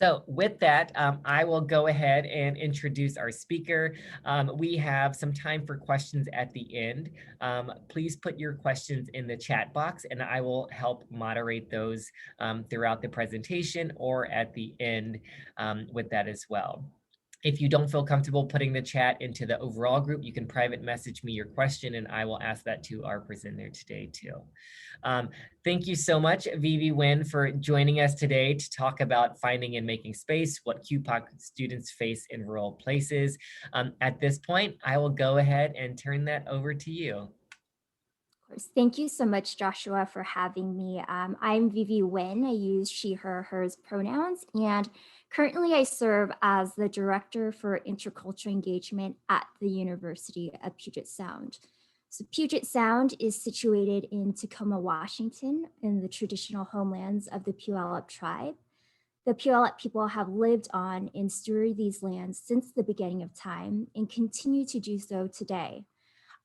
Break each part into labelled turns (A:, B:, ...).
A: So with that, I will go ahead and introduce our speaker. We have some time for questions at the end. Please put your questions in the chat box and I will help moderate those throughout the presentation or at the end with that as well. If you don't feel comfortable putting the chat into the overall group, you can private message me your question and I will ask that to our presenter today too. Thank you so much, Vivie Nguyen, for joining us today to talk about finding and making space, what QPOC students face in rural places. At this point, I will go ahead and turn that over to you.
B: Of course. Thank you so much, Joshua, for having me. I'm Vivie Nguyen. I use she, her, hers pronouns, and currently I serve as the Director for Intercultural Engagement at the University of Puget Sound. So Puget Sound is situated in Tacoma, Washington, in the traditional homelands of the Puyallup tribe. The Puyallup people have lived on and stewarded these lands since the beginning of time and continue to do so today.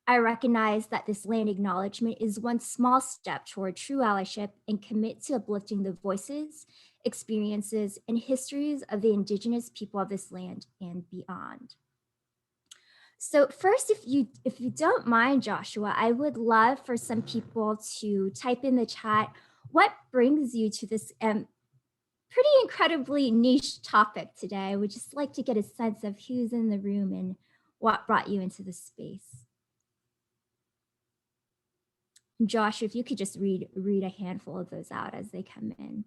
B: I recognize that this land acknowledgement is one small step toward true allyship and commit to uplifting the voices, experiences, and histories of the indigenous people of this land and beyond. So first, if you don't mind, Joshua, I would love for some people to type in the chat, what brings you to this pretty incredibly niche topic today? I would just like to get a sense of who's in the room and what brought you into this space. Josh, if you could just read a handful of those out as they come in.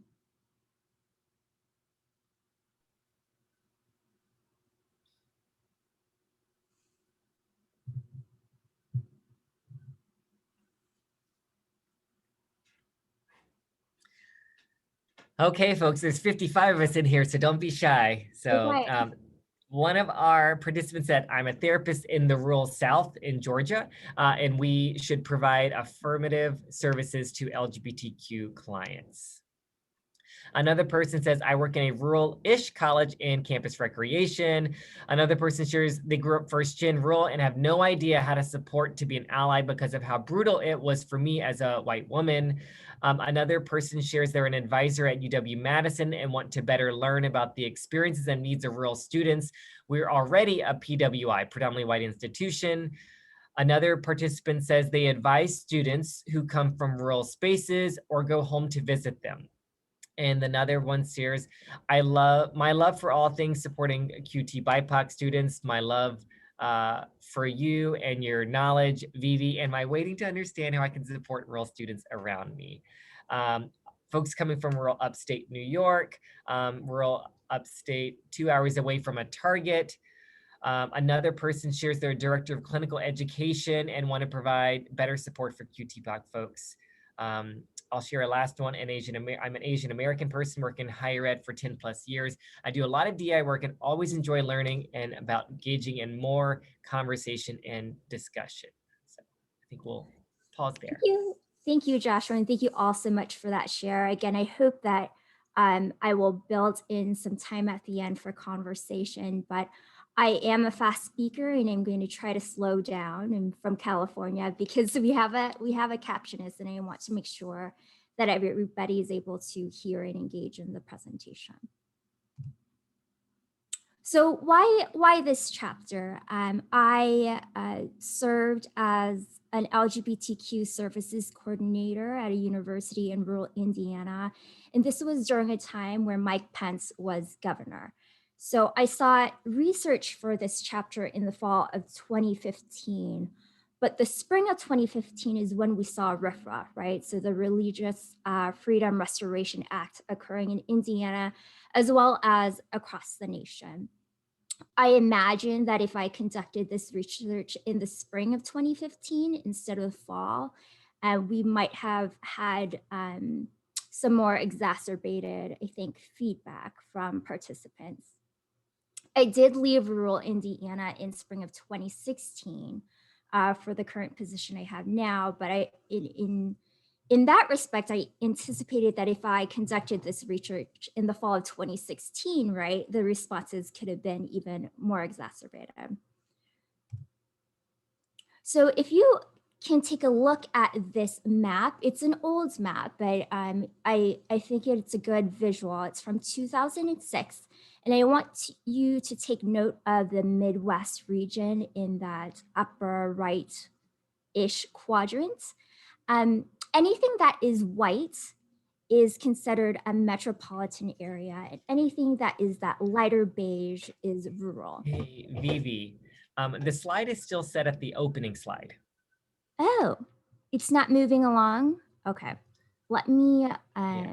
A: Okay, folks, there's 55 of us in here, so don't be shy. So one of our participants said, I'm a therapist in the rural South in Georgia, and we should provide affirmative services to LGBTQ clients. Another person says, I work in a rural-ish college in campus recreation. Another person shares they grew up first-gen rural and have no idea how to support to be an ally because of how brutal it was for me as a white woman. Another person shares they're an advisor at UW-Madison and want to better learn about the experiences and needs of rural students. We're already a PWI, predominantly white institution. Another participant says they advise students who come from rural spaces or go home to visit them. And another one shares, my love for all things supporting QT BIPOC students, my love for you and your knowledge, Vivie, and my waiting to understand how I can support rural students around me. Folks coming from rural upstate New York, rural upstate 2 hours away from a Target. Another person shares they're a director of clinical education and want to provide better support for QTPOC folks. I'll share a last one. I'm an Asian American person working in higher ed for 10 plus years. I do a lot of DI work and always enjoy learning and about engaging in more conversation and discussion. So I think we'll pause there.
B: Thank you, Joshua, and thank you all so much for that share. Again, I hope that I will build in some time at the end for conversation, but I am a fast speaker and I'm going to try to slow down. I'm from California because we have a captionist and I want to make sure that everybody is able to hear and engage in the presentation. So why this chapter? I served as an LGBTQ services coordinator at a university in rural Indiana. And this was during a time where Mike Pence was governor. So I sought research for this chapter in the fall of 2015, but the spring of 2015 is when we saw RFRA, right? So the Religious Freedom Restoration Act occurring in Indiana, as well as across the nation. I imagine that if I conducted this research in the spring of 2015 instead of fall, we might have had some more exacerbated, I think, feedback from participants. I did leave rural Indiana in spring of 2016 for the current position I have now, but in that respect, I anticipated that if I conducted this research in the fall of 2016, right, the responses could have been even more exacerbated. So if you can take a look at this map. It's an old map, but I think it's a good visual. It's from 2006. And I want you to take note of the Midwest region in that upper right-ish quadrant. Anything that is white is considered a metropolitan area, and anything that is that lighter beige is rural.
A: Hey, Vivie, the slide is still set at the opening slide.
B: Oh, it's not moving along? Okay, let me, how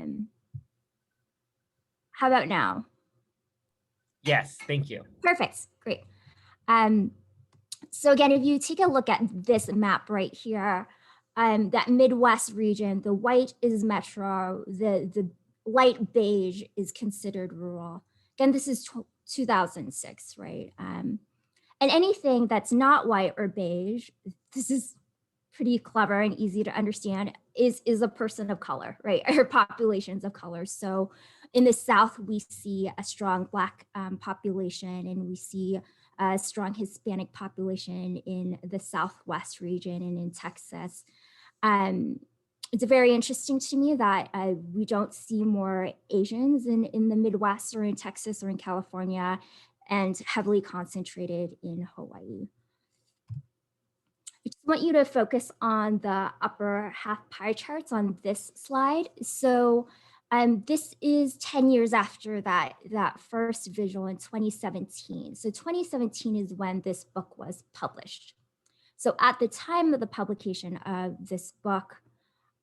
B: about now?
A: Yes, thank you.
B: Perfect, great. So again, if you take a look at this map right here, that Midwest region, the white is metro, the light beige is considered rural. Again, this is 2006, right? And anything that's not white or beige, this is pretty clever and easy to understand, is a person of color, right? Or populations of color. So in the South, we see a strong Black population, and we see a strong Hispanic population in the Southwest region and in Texas. It's very interesting to me that we don't see more Asians in the Midwest or in Texas or in California, and heavily concentrated in Hawaii. I just want you to focus on the upper half pie charts on this slide. So this is 10 years after that first visual in 2017. So 2017 is when this book was published. So at the time of the publication of this book,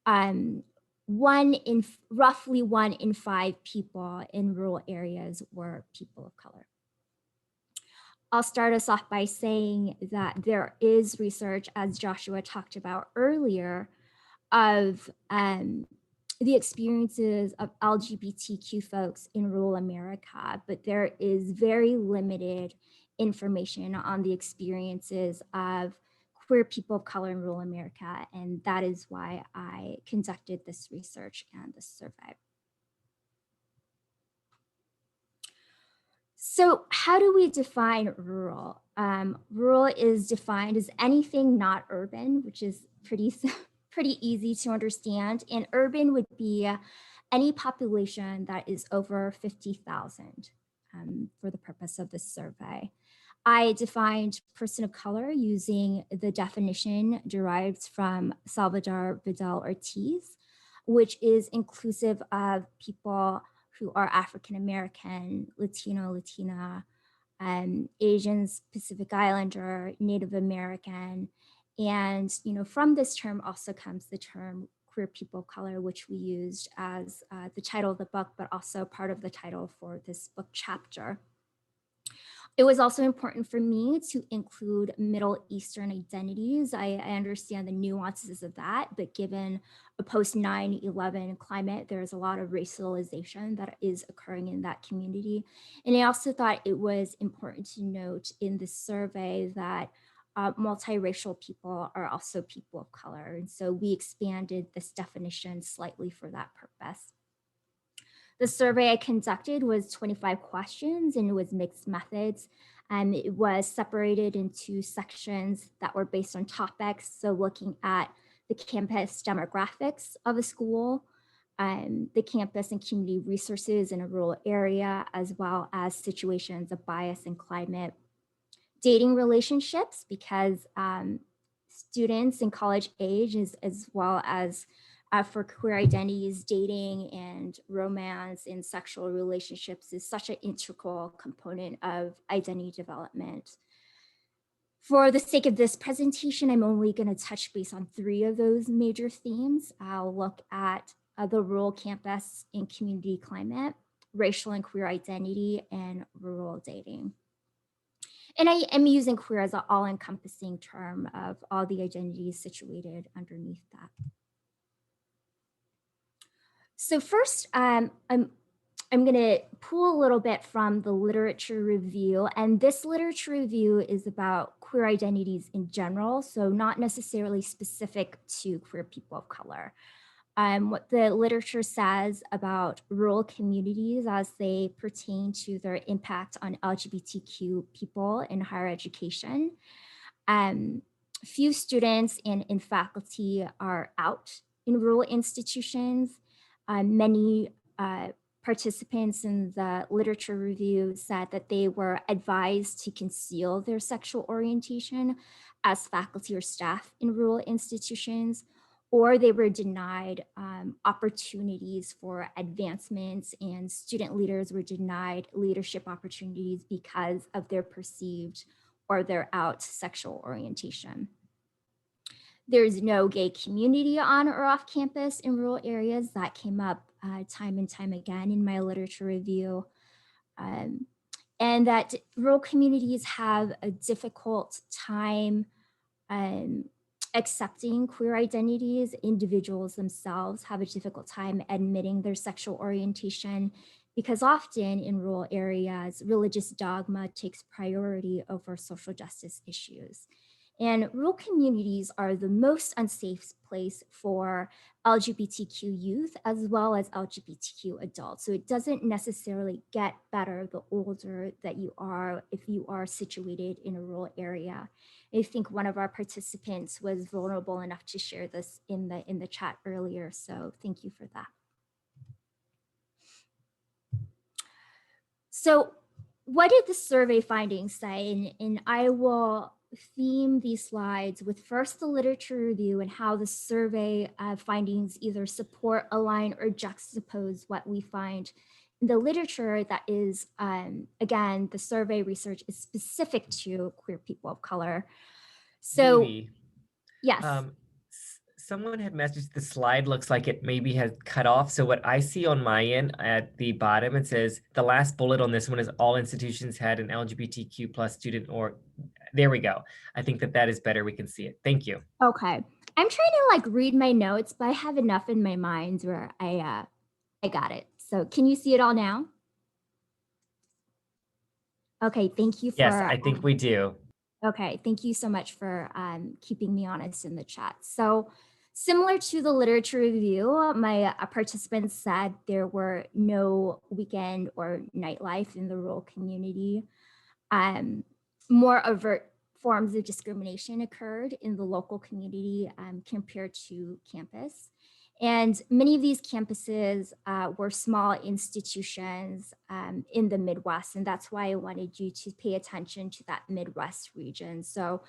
B: roughly 1 in 5 people in rural areas were people of color. I'll start us off by saying that there is research, as Joshua talked about earlier, of the experiences of LGBTQ folks in rural America, but there is very limited information on the experiences of queer people of color in rural America, and that is why I conducted this research and this survey. So how do we define rural? Rural is defined as anything not urban, which is pretty easy to understand. And urban would be any population that is over 50,000 for the purpose of this survey. I defined person of color using the definition derived from Salvador Vidal Ortiz, which is inclusive of people who are African American, Latino, Latina, Asians, Pacific Islander, Native American. And from this term also comes the term queer people of color, which we used as the title of the book, but also part of the title for this book chapter. It was also important for me to include Middle Eastern identities. I understand the nuances of that, but given a post 9/11 climate, there's a lot of racialization that is occurring in that community. And I also thought it was important to note in this survey that multiracial people are also people of color. And so we expanded this definition slightly for that purpose. The survey I conducted was 25 questions, and it was mixed methods. And it was separated into sections that were based on topics. So looking at the campus demographics of a school, the campus and community resources in a rural area, as well as situations of bias and climate. Dating relationships, because students in college age, as well as for queer identities, dating and romance and sexual relationships is such an integral component of identity development. For the sake of this presentation, I'm only going to touch base on 3 of those major themes. I'll look at the rural campus and community climate, racial and queer identity, and rural dating. And I am using queer as an all-encompassing term of all the identities situated underneath that. So first, I'm going to pull a little bit from the literature review, and this literature review is about queer identities in general, so not necessarily specific to queer people of color. What the literature says about rural communities as they pertain to their impact on LGBTQ people in higher education. few students and faculty are out in rural institutions. Many participants in the literature review said that they were advised to conceal their sexual orientation as faculty or staff in rural institutions, or they were denied opportunities for advancements, and student leaders were denied leadership opportunities because of their perceived or their out sexual orientation. There's no gay community on or off campus in rural areas. That came up time and time again in my literature review. And that rural communities have a difficult time accepting queer identities. Individuals themselves have a difficult time admitting their sexual orientation, because often in rural areas, religious dogma takes priority over social justice issues. And rural communities are the most unsafe place for LGBTQ youth as well as LGBTQ adults. So it doesn't necessarily get better the older that you are if you are situated in a rural area. I think one of our participants was vulnerable enough to share this in the chat earlier, so thank you for that. So what did the survey findings say? And I will theme these slides with first the literature review and how the survey findings either support, align, or juxtapose what we find in the literature that is, again, the survey research is specific to queer people of color. So,
A: Vivie,
B: yes.
A: Someone had messaged the slide looks like it maybe has cut off. So what I see on my end at the bottom, it says the last bullet on this one is all institutions had an LGBTQ plus student, or there we go. I think that is better. We can see it. Thank you.
B: Okay. I'm trying to like read my notes, but I have enough in my mind where I got it. So can you see it all now? Okay, thank you for—
A: Yes, I think we do.
B: Okay, thank you so much for keeping me honest in the chat. So similar to the literature review, my participants said there were no weekend or nightlife in the rural community. More overt forms of discrimination occurred in the local community compared to campus. And many of these campuses were small institutions in the Midwest. And that's why I wanted you to pay attention to that Midwest region. So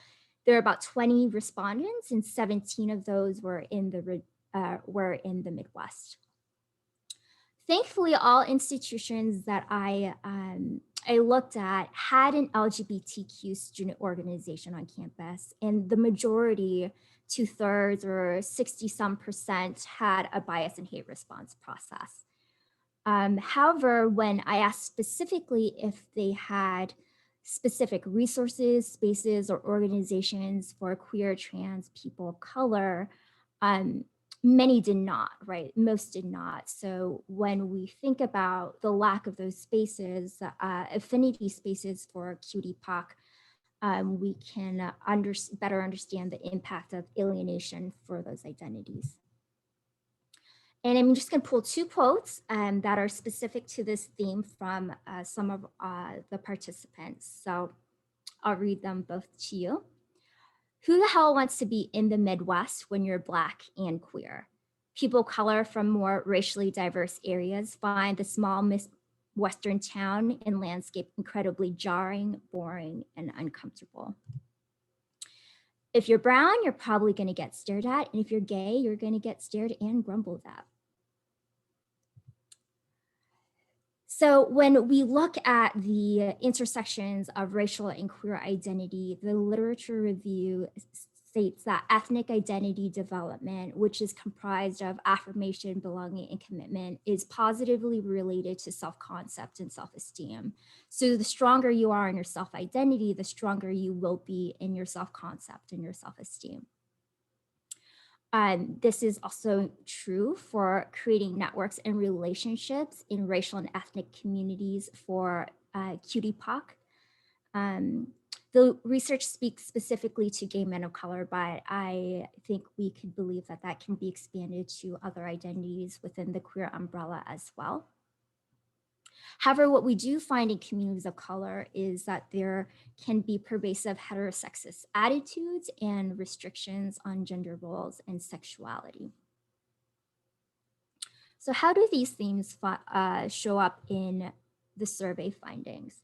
B: there are about 20 respondents, and 17 of those were in the Midwest. Thankfully, all institutions that I looked at had an LGBTQ student organization on campus, and the majority, 2/3 or 60-some%, had a bias and hate response process. However, when I asked specifically if they had specific resources, spaces, or organizations for queer, trans people of color, many did not, right? Most did not. So when we think about the lack of those spaces, affinity spaces for QPOC, we can better understand the impact of alienation for those identities. And I'm just going to pull two quotes that are specific to this theme from some of the participants. So I'll read them both to you. Who the hell wants to be in the Midwest when you're Black and queer? People of color from more racially diverse areas find the small Western town and landscape incredibly jarring, boring, and uncomfortable. If you're brown, you're probably going to get stared at. And if you're gay, you're going to get stared and grumbled at. So when we look at the intersections of racial and queer identity, the literature review states that ethnic identity development, which is comprised of affirmation, belonging, and commitment, is positively related to self-concept and self-esteem. So the stronger you are in your self-identity, the stronger you will be in your self-concept and your self-esteem. This is also true for creating networks and relationships in racial and ethnic communities for QPOC. The research speaks specifically to gay men of color, but I think we could believe that that can be expanded to other identities within the queer umbrella as well. However, what we do find in communities of color is that there can be pervasive heterosexist attitudes and restrictions on gender roles and sexuality. So how do these themes show up in the survey findings?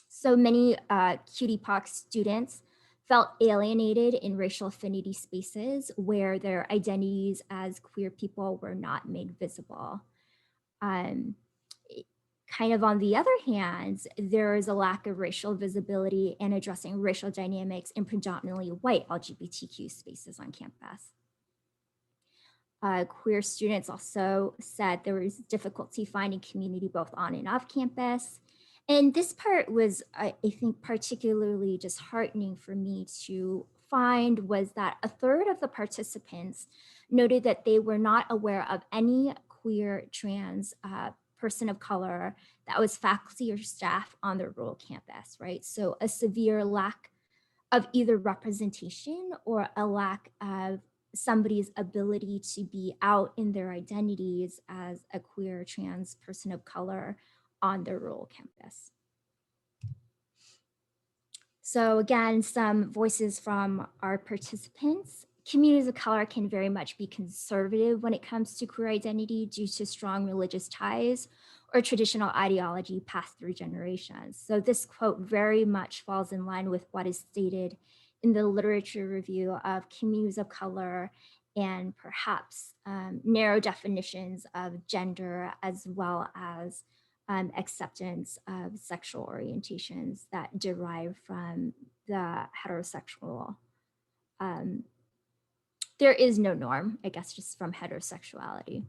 B: So many QPOC students felt alienated in racial affinity spaces where their identities as queer people were not made visible. Kind of on the other hand, there is a lack of racial visibility and addressing racial dynamics in predominantly white LGBTQ spaces on campus. Queer students also said there was difficulty finding community both on and off campus. And this part was, I think, particularly disheartening for me to find, was that a third of the participants noted that they were not aware of any queer, trans person of color that was faculty or staff on the rural campus, right? So a severe lack of either representation or a lack of somebody's ability to be out in their identities as a queer, trans person of color on the rural campus. So again, some voices from our participants. Communities of color can very much be conservative when it comes to queer identity due to strong religious ties or traditional ideology passed through generations. So this quote very much falls in line with what is stated in the literature review of communities of color and perhaps narrow definitions of gender, as well as acceptance of sexual orientations that derive from the heterosexual. There is no norm, I guess, just from heterosexuality.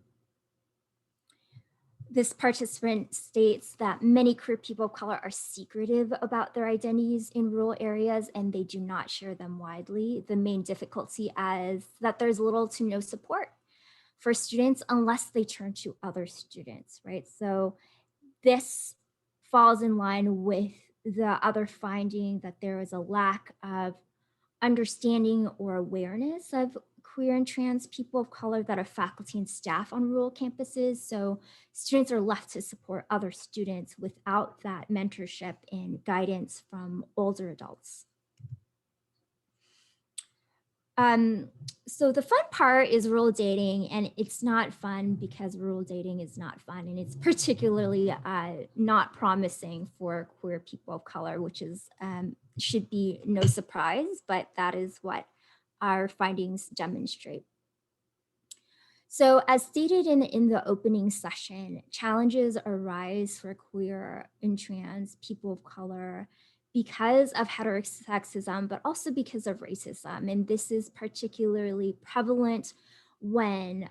B: This participant states that many queer people of color are secretive about their identities in rural areas and they do not share them widely. The main difficulty is that there's little to no support for students unless they turn to other students, right? So this falls in line with the other finding that there is a lack of understanding or awareness of queer and trans people of color that are faculty and staff on rural campuses. So students are left to support other students without that mentorship and guidance from older adults. So the fun part is rural dating, and it's not fun because rural dating is not fun, and it's particularly not promising for queer people of color, which is should be no surprise, but that is what our findings demonstrate. So as stated in the opening session, challenges arise for queer and trans people of color because of heterosexism, but also because of racism. And this is particularly prevalent when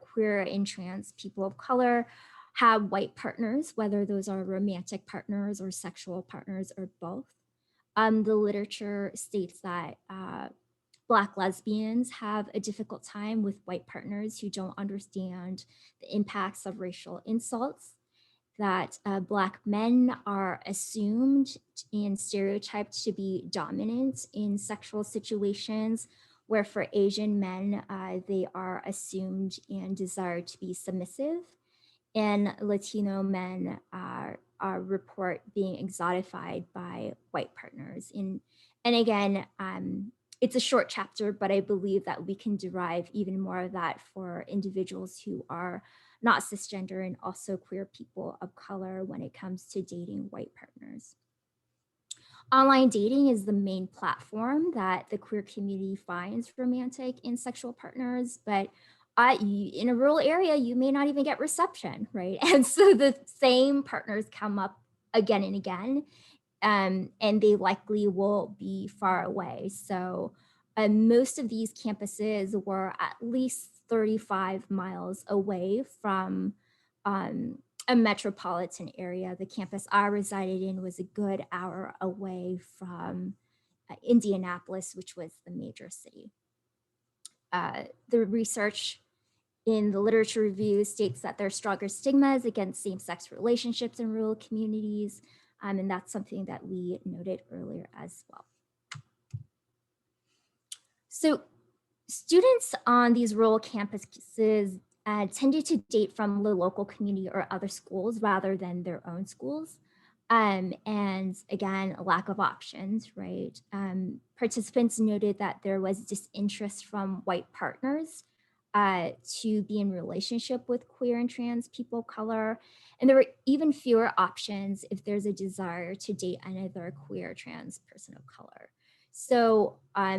B: queer and trans people of color have white partners, whether those are romantic partners or sexual partners or both. The literature states that Black lesbians have a difficult time with white partners who don't understand the impacts of racial insults, that Black men are assumed and stereotyped to be dominant in sexual situations, where for Asian men, they are assumed and desired to be submissive, and Latino men are report being exotified by white partners. And again, it's a short chapter, but I believe that we can derive even more of that for individuals who are not cisgender and also queer people of color when it comes to dating white partners. Online dating is the main platform that the queer community finds romantic and sexual partners, but in a rural area, you may not even get reception, right? And so the same partners come up again and again, and they likely will be far away. So most of these campuses were at least 35 miles away from a metropolitan area. The campus I resided in was a good hour away from Indianapolis, which was the major city. The research in the literature review states that there are stronger stigmas against same-sex relationships in rural communities, and that's something that we noted earlier as well. So students on these rural campuses tended to date from the local community or other schools rather than their own schools. And again, a lack of options, right? Participants noted that there was disinterest from white partners to be in relationship with queer and trans people of color. And there were even fewer options if there's a desire to date another queer or trans person of color. So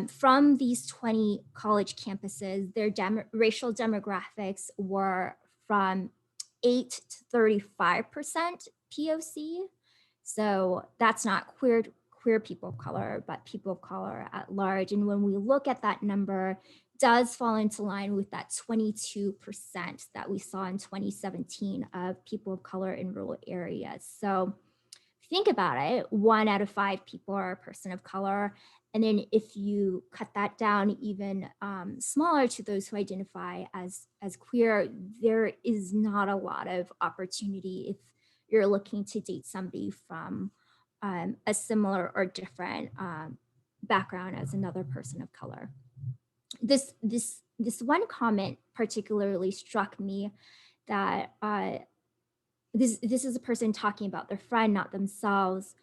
B: from these 20 college campuses, their racial demographics were from 8 to 35% POC. So that's not queer people of color, but people of color at large. And when we look at that number, does fall into line with that 22% that we saw in 2017 of people of color in rural areas. So think about it, 1 out of 5 people are a person of color. And then if you cut that down even smaller to those who identify as queer, there is not a lot of opportunity if you're looking to date somebody from a similar or different background as another person of color. This one comment particularly struck me, that this is a person talking about their friend, not themselves.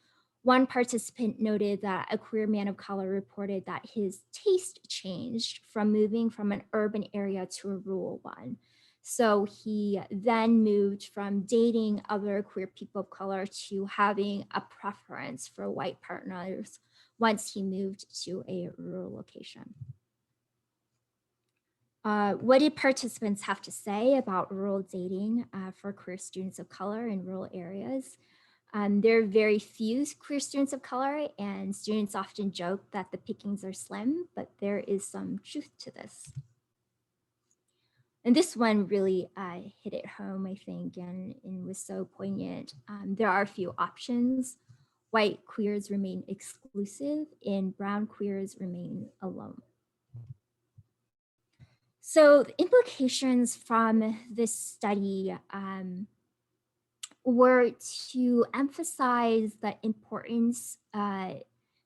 B: One participant noted that a queer man of color reported that his taste changed from moving from an urban area to a rural one. So he then moved from dating other queer people of color to having a preference for white partners once he moved to a rural location. What did participants have to say about rural dating for queer students of color in rural areas? There are very few queer students of color, and students often joke that the pickings are slim, but there is some truth to this. And this one really hit it home, I think, and was so poignant. There are few options. White queers remain exclusive, and brown queers remain alone. So the implications from this study were to emphasize the importance,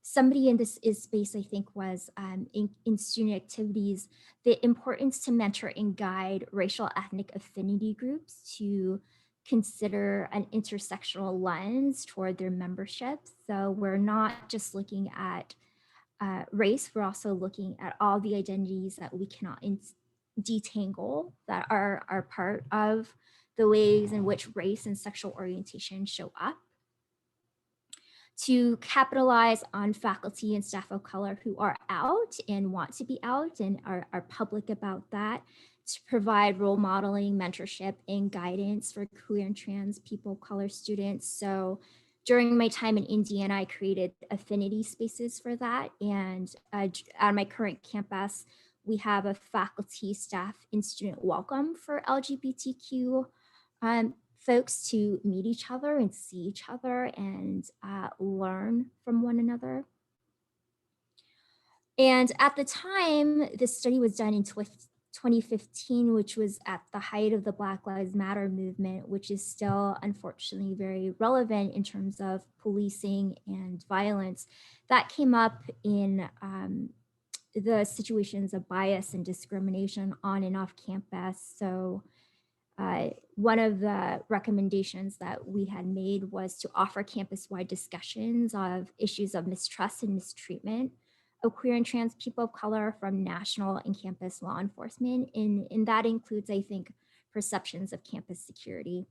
B: somebody in this space, I think, was in student activities, the importance to mentor and guide racial ethnic affinity groups to consider an intersectional lens toward their membership. So we're not just looking at race, we're also looking at all the identities that we cannot detangle that are part of the ways in which race and sexual orientation show up. To capitalize on faculty and staff of color who are out and want to be out and are public about that, to provide role modeling, mentorship, and guidance for queer and trans people of color students. So during my time in Indiana, I created affinity spaces for that. And at my current campus, we have a faculty, staff, and student welcome for LGBTQ folks to meet each other and see each other and learn from one another. And at the time, this study was done in 2015, which was at the height of the Black Lives Matter movement, which is still unfortunately very relevant in terms of policing and violence. That came up in the situations of bias and discrimination on and off campus. So one of the recommendations that we had made was to offer campus-wide discussions of issues of mistrust and mistreatment of queer and trans people of color from national and campus law enforcement. And that includes, I think, perceptions of campus security.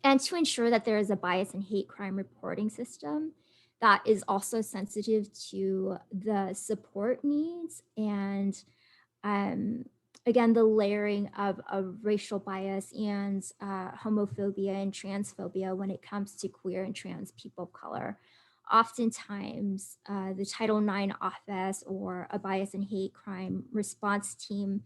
B: And to ensure that there is a bias and hate crime reporting system that is also sensitive to the support needs and again, the layering of racial bias and homophobia and transphobia when it comes to queer and trans people of color. Oftentimes, the Title IX office or a bias and hate crime response team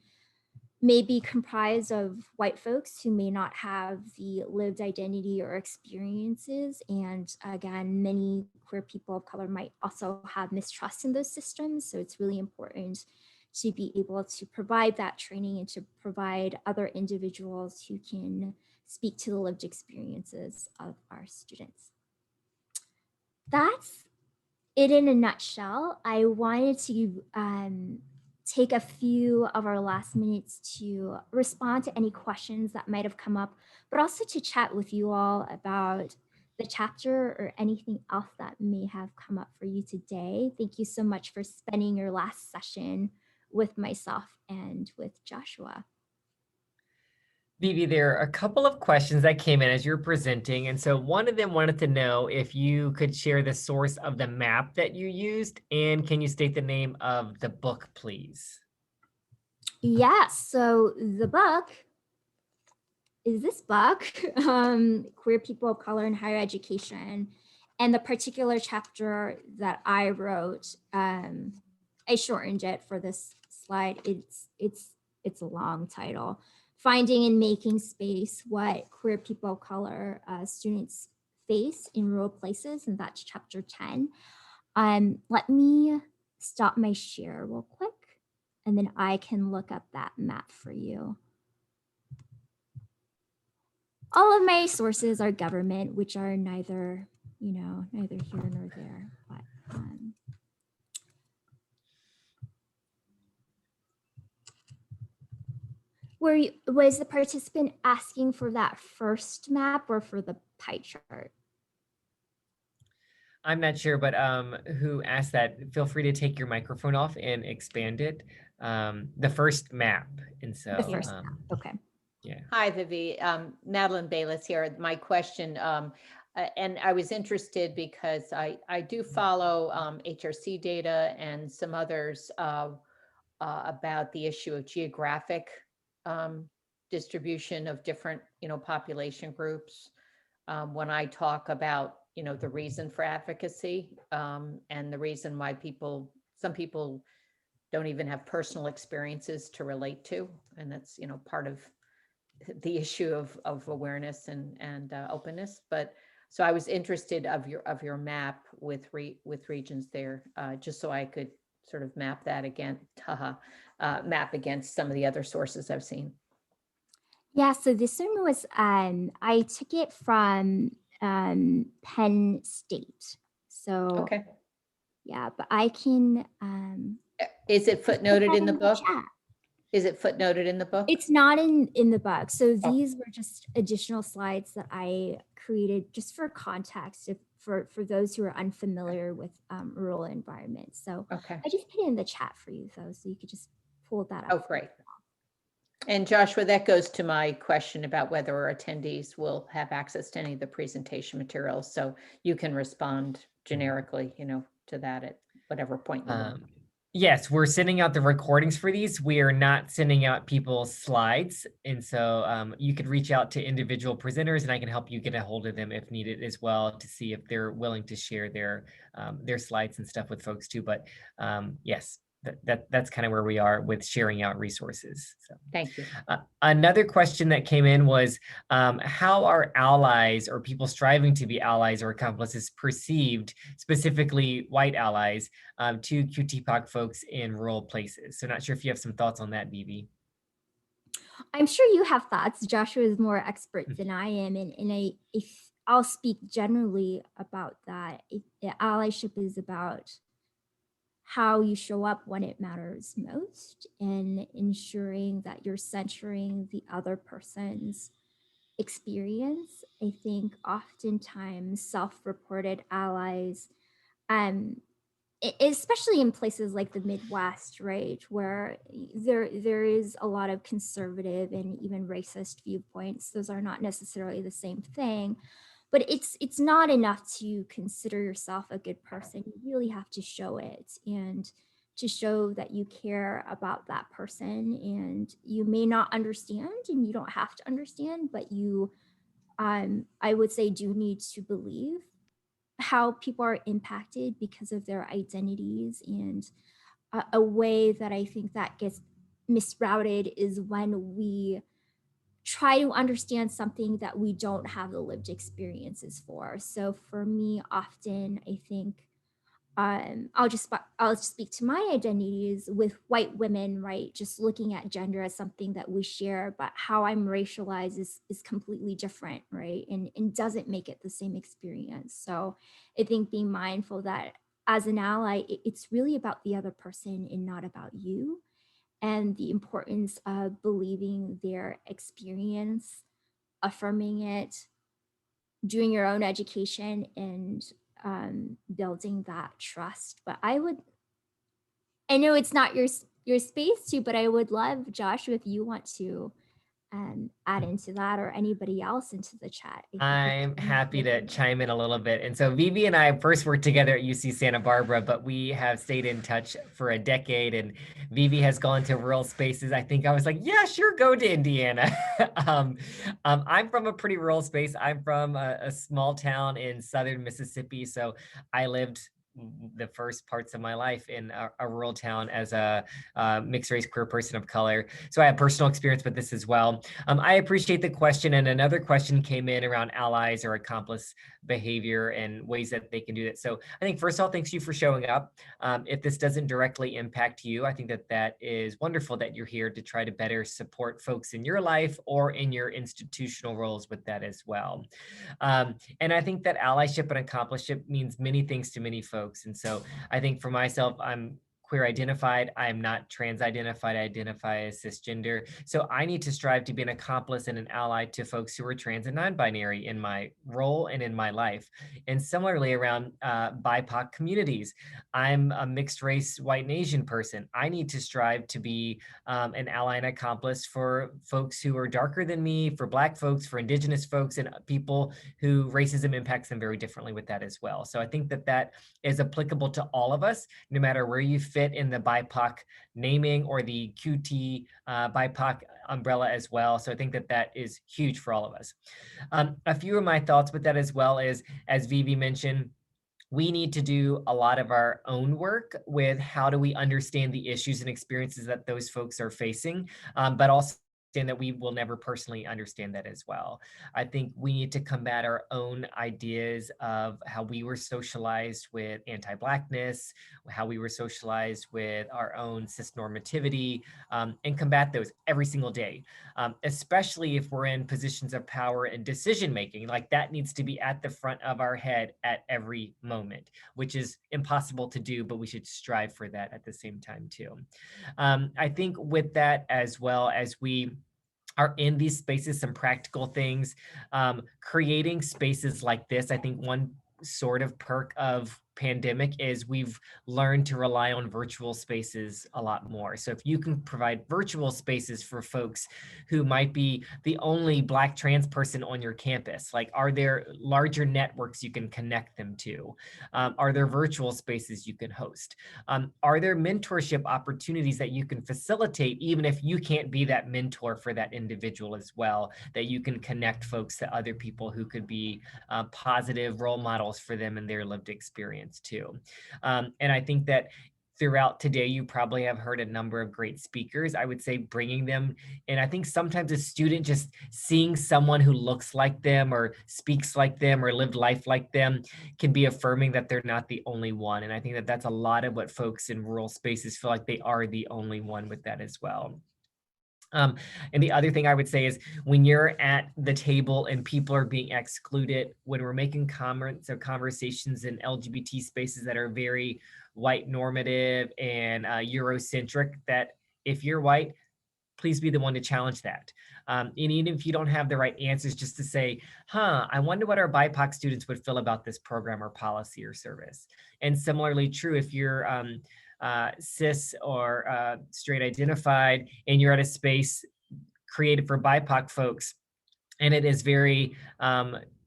B: may be comprised of white folks who may not have the lived identity or experiences. And again, many queer people of color might also have mistrust in those systems. So it's really important to be able to provide that training and to provide other individuals who can speak to the lived experiences of our students. That's it in a nutshell. I wanted to take a few of our last minutes to respond to any questions that might have come up, but also to chat with you all about the chapter or anything else that may have come up for you today. Thank you so much for spending your last session with myself and with Joshua.
A: Vivie, there are a couple of questions that came in as you're presenting. And so one of them wanted to know if you could share the source of the map that you used, and can you state the name of the book, please?
B: Yes, so the book is this book, Queer People of Color in Higher Education. And the particular chapter that I wrote, I shortened it for this slide. It's a long title. Finding and Making Space, What Queer People of Color Students Face in Rural Places, and that's chapter 10. Let me stop my share real quick, and then I can look up that map for you. All of my sources are government, which are neither, neither here nor there. But was the participant asking for that first map or for the pie chart?
A: I'm not sure, but who asked that, feel free to take your microphone off and expand it. The first map. And so
B: The first map. Okay.
A: Yeah.
C: Hi, Vivie. Madeline Bayless here. My question, and I was interested because I do follow HRC data and some others about the issue of geographic distribution of different, population groups. When I talk about, the reason for advocacy and the reason why some people don't even have personal experiences to relate to, and that's, part of the issue of awareness and openness. But so I was interested of your map with regions there, just so I could sort of map that again, map against some of the other sources I've seen.
B: Yeah, so this one was, I took it from Penn State. So,
C: Okay.
B: Yeah, but I can.
C: Is it footnoted in the book?
B: Chat.
C: Is it footnoted in the book?
B: It's not in the book. So these were just additional slides that I created just for context, for those who are unfamiliar with rural environments. So
C: Okay.
B: I just put it in the chat for you though, so you could just pull that up.
C: Oh, great. And Joshua, that goes to my question about whether our attendees will have access to any of the presentation materials. So you can respond generically, to that at whatever point you want.
A: Yes, we're sending out the recordings for these. We are not sending out people's slides. And so you could reach out to individual presenters and I can help you get a hold of them if needed as well to see if they're willing to share their slides and stuff with folks too. But yes, that's kind of where we are with sharing out resources. So
C: thank you.
A: Another question that came in was how are allies or people striving to be allies or accomplices perceived, specifically white allies, to QTPOC folks in rural places? So not sure if you have some thoughts on that, Vivie.
B: I'm sure you have thoughts. Joshua is more expert than I am, and I'll speak generally about that. Allyship is about how you show up when it matters most and ensuring that you're centering the other person's experience. I think oftentimes self-reported allies, especially in places like the Midwest, right, where there is a lot of conservative and even racist viewpoints. Those are not necessarily the same thing. But it's not enough to consider yourself a good person. You really have to show it, and to show that you care about that person. And you may not understand, and you don't have to understand, but you, I would say, do need to believe how people are impacted because of their identities. And a way that I think that gets misrouted is when we try to understand something that we don't have the lived experiences for. So for me, often I think I'll just speak to my identities with white women, right? Just looking at gender as something that we share, but how I'm racialized is completely different, right? And doesn't make it the same experience. So I think being mindful that as an ally, it's really about the other person and not about you. and the importance of believing their experience, affirming it, doing your own education, and building that trust. But I know it's not your space to, but I would love, Joshua, if you want to add into that, or anybody else into the chat.
A: I'm happy to chime in a little bit. And so Vivie and I first worked together at UC Santa Barbara, but we have stayed in touch for a decade, and Vivie has gone to rural spaces. I think I was like, yeah, sure, go to Indiana. I'm from a pretty rural space. I'm from a small town in southern Mississippi. So I lived the first parts of my life in a rural town as a mixed race queer person of color. So I have personal experience with this as well. I appreciate the question. And another question came in around allies or accomplice behavior and ways that they can do that. So I think first of all, thanks you for showing up. If this doesn't directly impact you, I think that that is wonderful that you're here to try to better support folks in your life or in your institutional roles with that as well. And I think that allyship and accomplishment means many things to many folks. And so I think for myself, I'm queer identified. I'm not trans identified. I identify as cisgender. So I need to strive to be an accomplice and an ally to folks who are trans and non-binary in my role and in my life. And similarly around BIPOC communities, I'm a mixed race white and Asian person. I need to strive to be an ally and accomplice for folks who are darker than me, for Black folks, for Indigenous folks, and people who racism impacts them very differently with that as well. So I think that that is applicable to all of us, no matter where you fit in the BIPOC naming or the QT BIPOC umbrella as well. So I think that that is huge for all of us. A few of my thoughts with that as well is, as Vivie mentioned, we need to do a lot of our own work with how do we understand the issues and experiences that those folks are facing, but also understand that we will never personally understand that as well. I think we need to combat our own ideas of how we were socialized with anti-Blackness, how we were socialized with our own cisnormativity, and combat those every single day, especially if we're in positions of power and decision-making. Like that needs to be at the front of our head at every moment, which is impossible to do, but we should strive for that at the same time too. I think with that, as well as we are in these spaces, some practical things, creating spaces like this. I think one sort of perk of pandemic is we've learned to rely on virtual spaces a lot more. So if you can provide virtual spaces for folks who might be the only Black trans person on your campus, like are there larger networks you can connect them to? Are there virtual spaces you can host? Are there mentorship opportunities that you can facilitate, even if you can't be that mentor for that individual as well, that you can connect folks to other people who could be positive role models for them in their lived experience too. And I think that throughout today, you probably have heard a number of great speakers. I would say bringing them, and I think sometimes a student just seeing someone who looks like them or speaks like them or lived life like them can be affirming that they're not the only one. And I think that that's a lot of what folks in rural spaces feel like they are the only one with that as well. And the other thing I would say is when you're at the table and people are being excluded, when we're making comments or conversations in LGBT spaces that are very white normative and Eurocentric, that if you're white, please be the one to challenge that. And even if you don't have the right answers, just to say, I wonder what our BIPOC students would feel about this program or policy or service. And similarly true if you're cis or straight identified and you're at a space created for BIPOC folks and it is very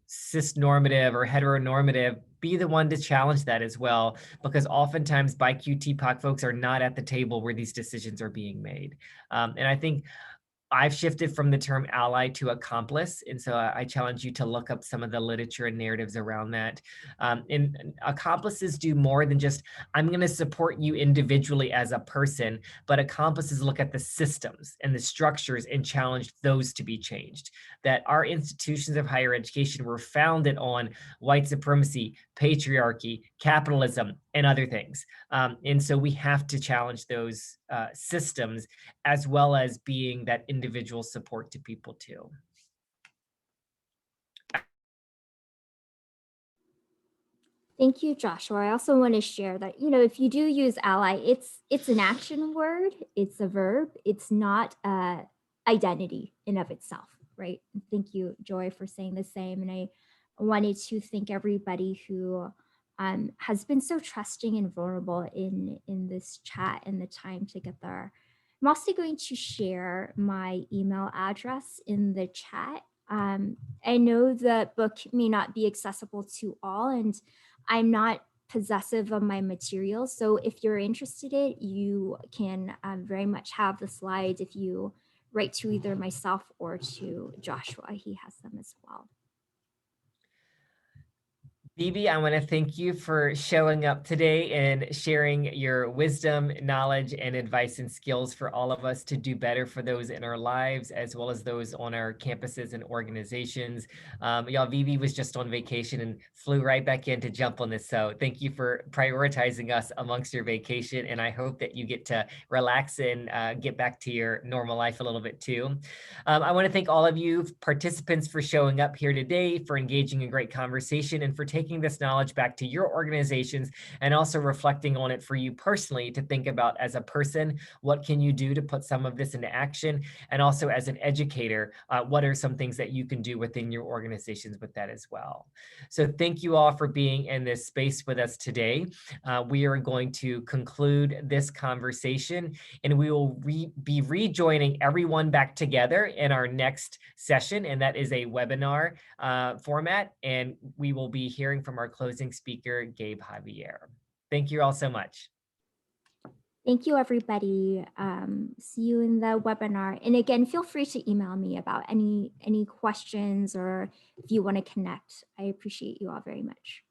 A: cis normative or heteronormative, be the one to challenge that as well, because oftentimes BIQTPOC folks are not at the table where these decisions are being made. And I think I've shifted from the term ally to accomplice. And so I challenge you to look up some of the literature and narratives around that. And accomplices do more than just, I'm going to support you individually as a person, but accomplices look at the systems and the structures and challenge those to be changed. That our institutions of higher education were founded on white supremacy, patriarchy, capitalism, and other things. And so we have to challenge those systems as well as being that individual support to people too.
B: Thank you, Joshua. I also want to share that, if you do use ally, it's an action word, it's a verb, it's not a identity in of itself, right? Thank you, Joy, for saying the same. And I wanted to thank everybody who has been so trusting and vulnerable in this chat and the time together. I'm also going to share my email address in the chat. I know the book may not be accessible to all, and I'm not possessive of my materials. So if you're interested in it, you can very much have the slides if you write to either myself or to Joshua. He has them as well.
A: Vivie, I want to thank you for showing up today and sharing your wisdom, knowledge, and advice and skills for all of us to do better for those in our lives, as well as those on our campuses and organizations. Y'all, Vivie was just on vacation and flew right back in to jump on this. So thank you for prioritizing us amongst your vacation. And I hope that you get to relax and get back to your normal life a little bit too. I want to thank all of you participants for showing up here today, for engaging in great conversation, and for taking this knowledge back to your organizations and also reflecting on it for you personally to think about as a person, what can you do to put some of this into action? And also as an educator, what are some things that you can do within your organizations with that as well? So thank you all for being in this space with us today. We are going to conclude this conversation, and we will be rejoining everyone back together in our next session, and that is a webinar format, and we will be hearing from our closing speaker, Gabe Javier. Thank you all so much.
B: Thank you, everybody. See you in the webinar. And again, feel free to email me about any questions or if you want to connect. I appreciate you all very much.